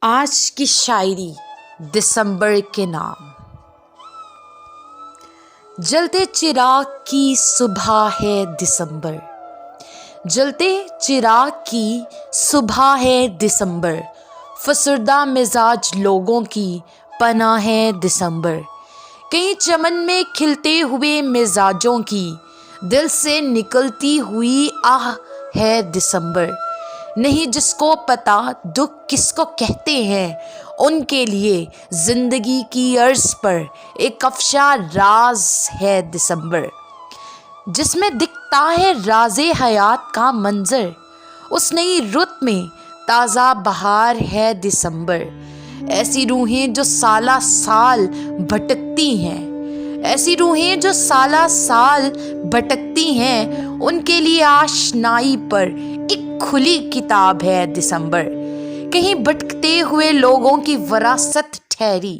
آج کی شاعری دسمبر کے نام۔ جلتے چراغ کی صبح ہے دسمبر، جلتے چراغ کی صبح ہے دسمبر، فسردہ مزاج لوگوں کی پناہ ہے دسمبر، کہیں چمن میں کھلتے ہوئے مزاجوں کی دل سے نکلتی ہوئی آہ ہے دسمبر، نہیں جس کو پتہ دکھ کس کو کہتے ہیں ان کے لیے زندگی کی عرض پر ایک افشا راز ہے دسمبر، جس میں دکھتا ہے راز حیات کا منظر، اس نئی رت میں تازہ بہار ہے دسمبر، ایسی روحیں جو سالہ سال بھٹکتی ہیں، ایسی روحیں جو سالہ سال بھٹکتی ہیں، ان کے لیے آشنائی پر ایک کھلی کتاب ہے دسمبر، کہیں بھٹکتے ہوئے لوگوں کی وراثت ٹھہری،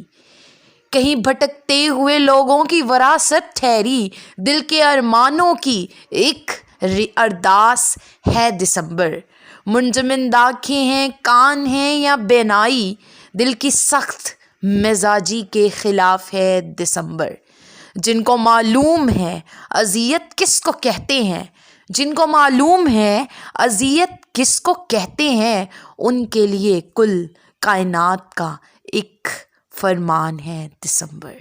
کہیں بھٹکتے ہوئے لوگوں کی وراثت ٹھہری، دل کے ارمانوں کی ایک ارداس ہے دسمبر، منجمد آنکھیں ہیں، کان ہیں یا بینائی، دل کی سخت مزاجی کے خلاف ہے دسمبر، جن کو معلوم ہے اذیت کس کو کہتے ہیں، جن کو معلوم ہے اذیت کس کو کہتے ہیں، ان کے لیے کل کائنات کا ایک فرمان ہے دسمبر۔